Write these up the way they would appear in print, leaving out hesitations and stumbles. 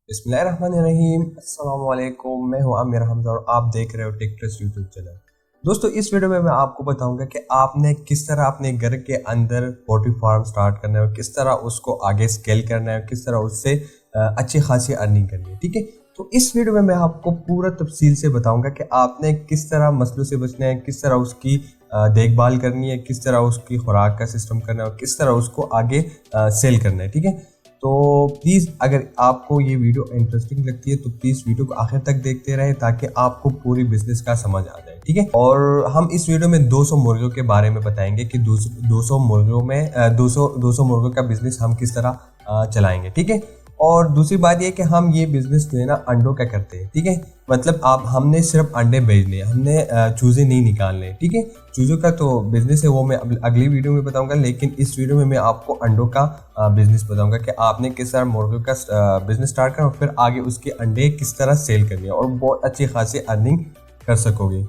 बिस्मिल्लाहिर्रहमानिर्रहीम। अस्सलाम वालेकुम। मैं हूं आमिर हमजा और आप देख रहे हो टेक ट्रस्ट यूट्यूब चैनल। दोस्तों, इस वीडियो में मैं आपको बताऊंगा कि आपने किस तरह अपने घर के अंदर पोल्ट्री फार्म स्टार्ट करना है, किस तरह उसको आगे स्केल करना है, किस तरह उससे अच्छी खासी अर्निंग करनी है। ठीक है, तो इस वीडियो में मैं आपको पूरा तफसील से बताऊंगा कि आपने किस तरह मसलों से बचना है, किस तरह उसकी देखभाल करनी है, किस तरह उसकी खुराक का सिस्टम करना है और किस तरह उसको आगे सेल करना है। ठीक है, तो प्लीज़ अगर आपको ये वीडियो इंटरेस्टिंग लगती है तो प्लीज़ वीडियो को आखिर तक देखते रहें ताकि आपको पूरी बिजनेस का समझ आ जाए। ठीक है, और हम इस वीडियो में 200 मुर्गियों के बारे में बताएंगे कि 200 मुर्गियों में 200 मुर्गियों का बिजनेस हम किस तरह चलाएंगे। ठीक है, और दूसरी बात ये कि हम ये बिजनेस जो है ना अंडों का करते हैं। ठीक है, मतलब आप हमने सिर्फ अंडे बेचने, हमने चूजे नहीं निकालने। ठीक है, चूजों का तो बिजनेस है, वो मैं अगली वीडियो में बताऊंगा, लेकिन इस वीडियो में मैं आपको अंडों का बिजनेस बताऊंगा कि आपने किस तरह मुर्गियों का बिजनेस स्टार्ट करना और फिर आगे उसके अंडे किस तरह सेल करनी है और बहुत अच्छी खासी अर्निंग कर सकोगे।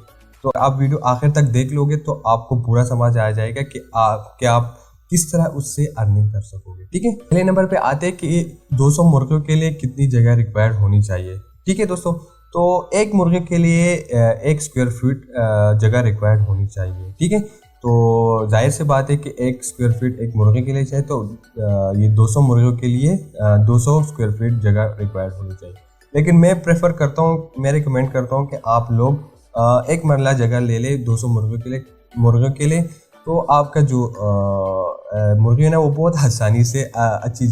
तो आप वीडियो आखिर तक देख लोगे तो आपको पूरा समझ आ जाएगा कि आप किस तरह उससे अर्निंग कर सकोगे। ठीक है, पहले नंबर पे आते हैं कि 200 मुर्गियों के लिए कितनी जगह रिक्वायर्ड होनी चाहिए। ठीक है दोस्तों, तो एक मुर्गे के लिए 1 स्क्वायर फीट जगह रिक्वायर्ड होनी चाहिए। ठीक है, तो जाहिर सी बात है कि 1 स्क्वायर फीट एक मुर्गे के लिए चाहिए, तो ये 200 मुर्गियों के लिए 200 स्क्वायर फीट जगह रिक्वायर्ड होनी चाहिए। लेकिन मैं प्रेफर करता हूँ, मैं रिकमेंड करता हूँ कि आप लोग एक मरला जगह ले ले 200 मुर्गियों के लिए। तो आपका जो मुर्गी है ना वो बहुत आसानी से अच्छी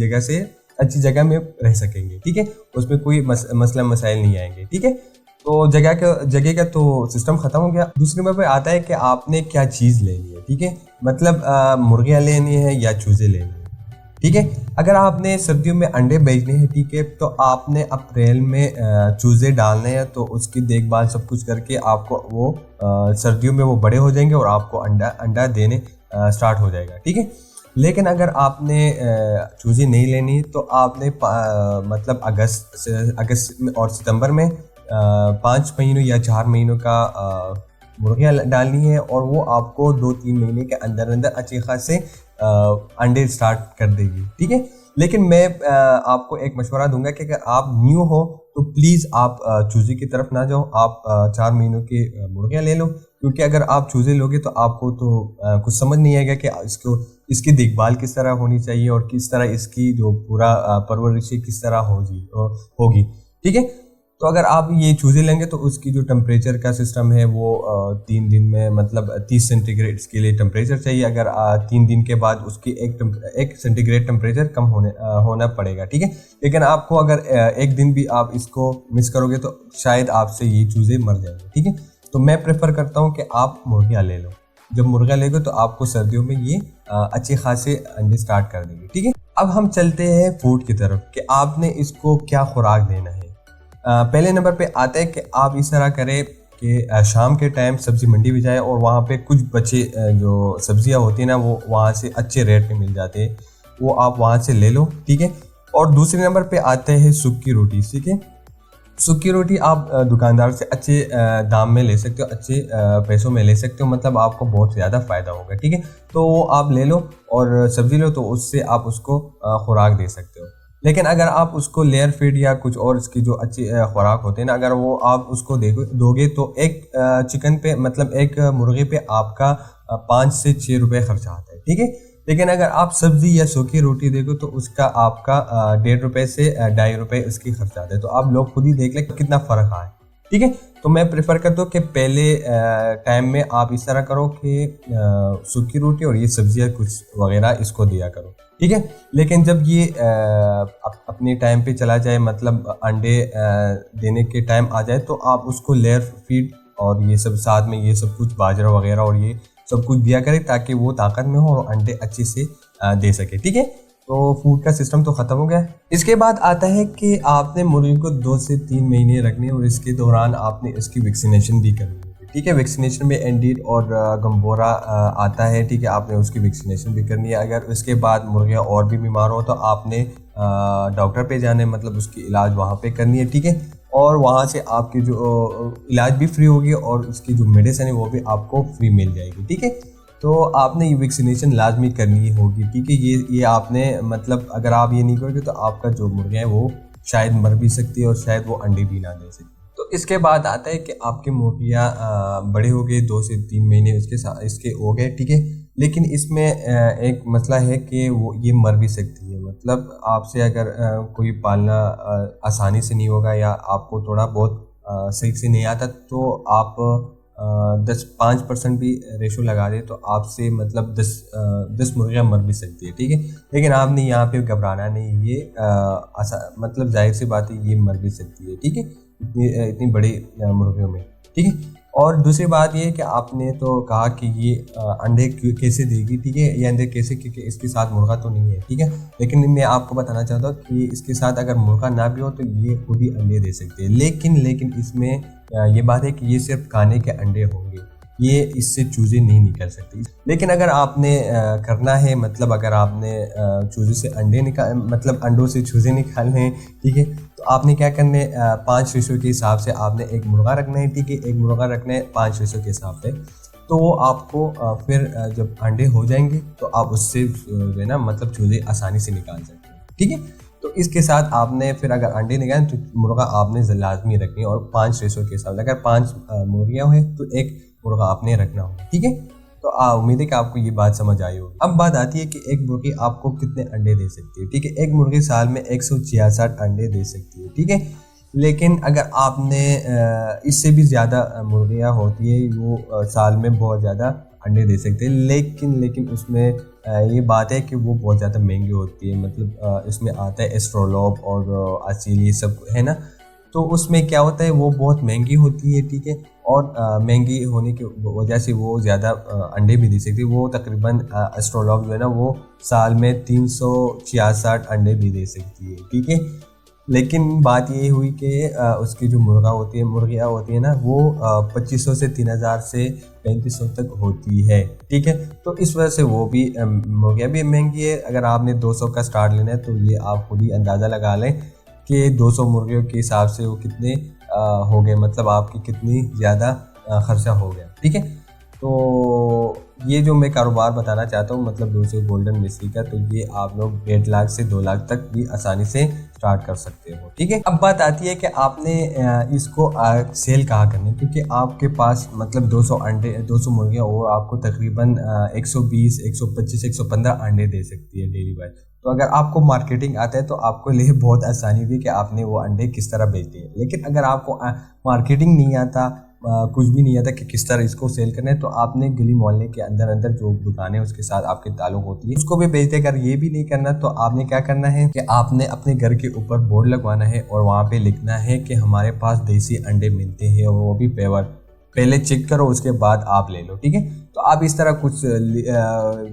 जगह में रह सकेंगे। ठीक है, उसमें कोई मसला मसाइल नहीं आएंगे। ठीक है, तो जगह का तो सिस्टम खत्म हो गया। दूसरे नंबर पे आता है कि आपने क्या चीज़ लेनी है। ठीक है, मतलब मुर्गियाँ लेनी है या चूजे लेने हैं। ठीक है, अगर आपने सर्दियों में अंडे बेचने हैं, ठीक है, तो आपने अप्रैल में चूजे डालने हैं, तो उसकी देखभाल सब कुछ करके आपको वो सर्दियों में वो बड़े हो जाएंगे और आपको अंडा देने स्टार्ट हो जाएगा। ठीक है, लेकिन अगर आपने चूजे नहीं लेनी तो आपने मतलब अगस्त और सितंबर में 5 महीनों या 4 महीनों का मुर्गियाँ डालनी है और वो आपको 2-3 महीने के अंदर अंदर अच्छे खासे अंडे स्टार्ट कर देगी। ठीक है, लेकिन मैं आपको एक मशवरा दूंगा कि अगर आप न्यू हो तो प्लीज़ आप चूजे की तरफ ना जाओ, आप 4 महीनों की मुर्गियाँ ले लो, क्योंकि अगर आप चूजे लोगे तो आपको तो कुछ समझ नहीं आएगा कि इसकी देखभाल किस तरह होनी चाहिए और किस तरह इसकी जो पूरा परवरिश किस तरह होगी। ठीक है, तो अगर आप ये चूजे लेंगे तो उसकी जो टेम्परेचर का सिस्टम है वो 3 दिन में मतलब 30 सेंटीग्रेड के लिए टेम्परेचर चाहिए। अगर 3 दिन के बाद उसकी एक सेंटीग्रेड टेम्परेचर कम होना पड़ेगा। ठीक है, लेकिन आपको अगर एक दिन भी आप इसको मिस करोगे तो शायद आपसे ये चूजे मर जाएंगे। ठीक है, तो मैं प्रेफर करता हूँ कि आप मुर्गियाँ ले लो। जब मुर्गा लेगे तो आपको सर्दियों में ये अच्छे खासे अंडे स्टार्ट कर देंगे। ठीक है, अब हम चलते हैं फूड की तरफ कि आपने इसको क्या खुराक देना है। पहले नंबर पे आता है कि आप इस तरह करें कि शाम के टाइम सब्जी मंडी भी जाए और वहाँ पे कुछ बचे जो सब्जियाँ होती हैं ना वो वहाँ से अच्छे रेट में मिल जाते हैं, वो आप वहाँ से ले लो। ठीक है, और दूसरे नंबर पे आते हैं सूखी रोटी। ठीक है, सूखी रोटी आप दुकानदार से अच्छे दाम में ले सकते हो, अच्छे पैसों में ले सकते हो, मतलब आपको बहुत ज़्यादा फ़ायदा होगा। ठीक है, तो वो आप ले लो और सब्जी लो, तो उससे आप उसको खुराक दे सकते हो। लेकिन अगर आप उसको लेयर फीड या कुछ और इसकी जो अच्छी खुराक होते हैं ना, अगर वो आप उसको दोगे तो एक चिकन पे मतलब एक मुर्गे पे आपका 5 से 6 रुपये खर्चा आता है। ठीक है, लेकिन अगर आप सब्जी या सूखी रोटी देखो तो उसका आपका 1.5 रुपये से 2.5 रुपये उसकी खर्चा आता है। तो आप लोग खुद ही देख लें कितना फ़र्क आए। ठीक है, तो मैं प्रेफर करता हूँ कि पहले टाइम में आप इस तरह करो कि सूखी रोटी और ये सब्जियाँ कुछ वगैरह इसको दिया करो। ठीक है, लेकिन जब ये अपने टाइम पे चला जाए, मतलब अंडे देने के टाइम आ जाए, तो आप उसको लेयर फीड और ये सब साथ में ये सब कुछ बाजरा वगैरह और ये सब कुछ दिया करें ताकि वो ताकत में हो और अंडे अच्छे से दे सके। ठीक है, तो फूड का सिस्टम तो ख़त्म हो गया। इसके बाद आता है कि आपने मुर्गी को 2 से 3 महीने रखने और इसके दौरान आपने इसकी वैक्सीनेशन भी करनी है। ठीक है, वैक्सीनेशन में एंडीड और गम्बोरा आता है। ठीक है, आपने उसकी वैक्सीनेशन भी करनी है। अगर उसके बाद मुर्गियाँ और भी बीमार हो तो आपने डॉक्टर पे जाने, मतलब उसकी इलाज वहाँ पे करनी है। ठीक है, और वहाँ से आपकी जो इलाज भी फ्री होगी और उसकी जो मेडिसिन है वो भी आपको फ्री मिल जाएगी। ठीक है, तो आपने ये वैक्सीनेशन लाजमी करनी होगी। ठीक है, ये आपने मतलब अगर आप ये नहीं करोगे तो आपका जो मुर्गा है वो शायद मर भी सकती है और शायद वो अंडे भी ना दे सकती। तो इसके बाद आता है कि आपकी मुर्गियाँ बड़े हो गए, 2 से 3 महीने इसके हो गए, ठीक है। लेकिन इसमें एक मसला है कि वो ये मर भी सकती है। मतलब आपसे अगर कोई पालना आसानी से नहीं होगा या आपको थोड़ा बहुत सही से नहीं आता, तो आप 5% भी रेशो लगा दे तो आपसे मतलब 10 मुर्गियाँ मर भी सकती है, ठीक है। लेकिन आपने यहाँ पे घबराना नहीं, ये मतलब जाहिर सी बात है, ये मर भी सकती है, ठीक है, इतनी बड़ी मुर्गियों में, ठीक है। और दूसरी बात ये है कि आपने तो कहा कि ये अंडे कैसे देगी, ठीक है, ये अंडे कैसे, क्योंकि इसके साथ मुर्गा तो नहीं है, ठीक है। लेकिन मैं आपको बताना चाहता हूँ कि इसके साथ अगर मुर्गा ना भी हो तो ये खुद ही अंडे दे सकते हैं। लेकिन इसमें ये बात है कि ये सिर्फ खाने के अंडे होंगे, ये इससे चूज़े नहीं निकल सकती। लेकिन अगर आपने करना है, मतलब अगर आपने चूज़े से अंडे मतलब अंडों से चूज़े निकालने हैं, ठीक है, तो आपने क्या करना है, 5 रेशो के हिसाब से आपने एक मुर्गा रखना है, ठीक है, एक मुर्गा रखना है 5 रेशो के हिसाब से। तो वो आपको फिर जब अंडे हो जाएंगे तो आप उससे जो है ना मतलब चूज़े आसानी से निकाल सकते हैं, ठीक है। तो इसके साथ आपने फिर अगर अंडे निकालें तो मुर्गा आपने लाजमी रखनी है, और 5 रेशो के हिसाब से अगर 5 मुर्गियाँ हुए तो एक मुर्गा आपने रखना होगा, ठीक है। तो उम्मीद है कि आपको ये बात समझ आई होगी। अब बात आती है कि एक मुर्गी आपको कितने अंडे दे सकती है, ठीक है। एक मुर्गी साल में 166 अंडे दे सकती है, ठीक है। लेकिन अगर आपने इससे भी ज़्यादा मुर्गियाँ होती है, वो साल में बहुत ज़्यादा अंडे दे सकते हैं, लेकिन उसमें ये बात है कि वो बहुत ज़्यादा महंगी होती है। मतलब इसमें आता है एस्ट्रोलॉब और असील, ये सब है ना। तो उसमें क्या होता है, वो बहुत महंगी होती है, ठीक है। और महंगी होने की वजह से वो ज़्यादा अंडे भी दे सकती है। वो तकरीबन एस्ट्रोलॉब जो है ना, वो साल में 366 अंडे भी दे सकती है, ठीक है। लेकिन बात ये हुई कि उसकी जो मुर्गियाँ होती है ना, वो 2500 से 3000 से 3500 तक होती है, ठीक है। तो इस वजह से वो भी मुर्गियाँ भी महंगी है। अगर आपने 200 का स्टार्ट लेना है तो ये आप खुद ही अंदाज़ा लगा लें कि 200 मुर्गियों के हिसाब से वो कितने हो गए, मतलब आपकी कितनी ज़्यादा खर्चा हो गया, ठीक है। तो ये जो मैं कारोबार बताना चाहता हूँ, मतलब 200 गोल्डन मिस्री का, तो ये आप लोग 1.5 लाख से 2 लाख तक भी आसानी से स्टार्ट कर सकते हो, ठीक है। अब बात आती है कि आपने इसको सेल कहाँ करनी है, क्योंकि आपके पास मतलब 200 अंडे, 200 मुर्गियाँ और आपको तकरीबन 120, 125, 115 अंडे दे सकती है डेली वाइज। तो अगर आपको मार्केटिंग आता है तो आपको लिए बहुत आसानी हुई कि आपने वो अंडे किस तरह बेचते हैं। लेकिन अगर आपको मार्केटिंग नहीं आता, कुछ भी नहीं आता कि किस तरह इसको सेल करना है, तो आपने गली मोहल्ले के अंदर जो दुकानें उसके साथ आपके ताल्लुक होती है उसको भी बेचते। अगर ये भी नहीं करना तो आपने क्या करना है कि आपने अपने घर के ऊपर बोर्ड लगवाना है और वहाँ पे लिखना है कि हमारे पास देसी अंडे मिलते हैं और वो भी प्योर, पहले चेक करो उसके बाद आप ले लो, ठीक है। तो आप इस तरह कुछ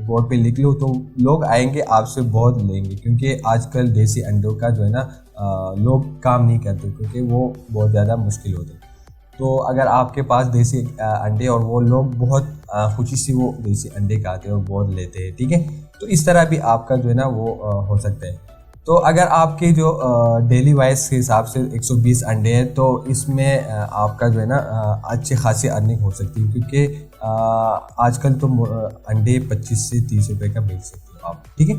बोर्ड पे लिख लो तो लोग आएंगे आपसे बहुत लेंगे, क्योंकि आजकल देसी अंडों का जो है ना लोग काम नहीं करते, क्योंकि वो बहुत ज़्यादा मुश्किल होते हैं। तो अगर आपके पास देसी अंडे और वो लोग बहुत खुशी से वो देसी अंडे खाते हैं और बहुत लेते हैं, ठीक है, तो इस तरह भी आपका जो है ना वो हो सकता है। तो अगर आपके जो डेली वाइज के हिसाब से 120 अंडे हैं तो इसमें आपका जो है ना अच्छी खासी अर्निंग हो सकती है, क्योंकि आजकल तो अंडे 25 से 30 रुपये का बेच सकते हो आप, ठीक है।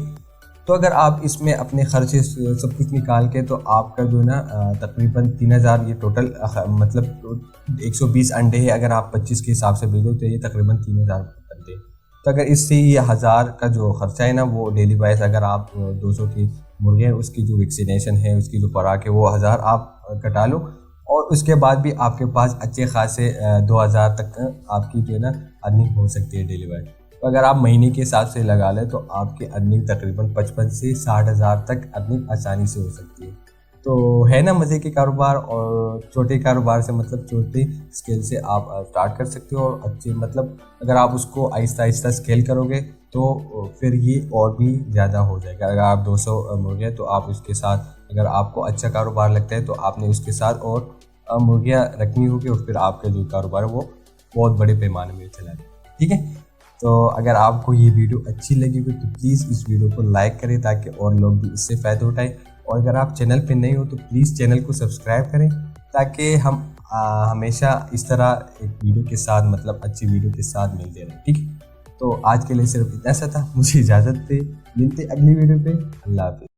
तो अगर आप इसमें अपने खर्चे सब कुछ निकाल के तो आपका जो है ना तकरीबन 3000 ये टोटल, मतलब 120 अंडे है, अगर आप 25 के हिसाब से भेजो तो ये तकरीबन 3000 अंडे। तो अगर इससे ये 1000 का जो खर्चा है ना वो डेली वाइज, अगर आप 200 की मुर्गे उसकी जो वैक्सीनेशन है, उसकी जो खुराक है, वो 1000 आप कटा लो, और उसके बाद भी आपके पास अच्छे खासे 2000 तक आपकी जो है ना अर्निंग हो सकती है डेली वाइज। तो अगर आप महीने के हिसाब से लगा लें तो आपकी अर्निंग तकरीबन 55 से 60 हज़ार तक अर्निंग आसानी से हो सकती है। तो है ना मज़े के कारोबार, और छोटे कारोबार से मतलब छोटे स्केल से आप स्टार्ट कर सकते हो, और अच्छे मतलब अगर आप उसको आहिस्ता आहिस्ता स्केल करोगे तो फिर ये और भी ज़्यादा हो जाएगा। अगर आप 200 मुर्गे तो आप उसके साथ, अगर आपको अच्छा कारोबार लगता है तो आपने उसके साथ और मुर्गियाँ रखनी होगी, और फिर आपका जो कारोबार है वो बहुत बड़े पैमाने में चला जाए, ठीक है। तो अगर आपको ये वीडियो अच्छी लगी हो तो प्लीज़ इस वीडियो को लाइक करें ताकि और लोग भी इससे फ़ायदा उठाएं, और अगर आप चैनल पे नए हो तो प्लीज़ चैनल को सब्सक्राइब करें ताकि हम हमेशा इस तरह एक वीडियो के साथ, मतलब अच्छी वीडियो के साथ मिलते रहें, ठीक है। तो आज के लिए सिर्फ इतना सा था, मुझे इजाज़त दे, मिलते अगली वीडियो पे। अल्लाह हाफ़िज़।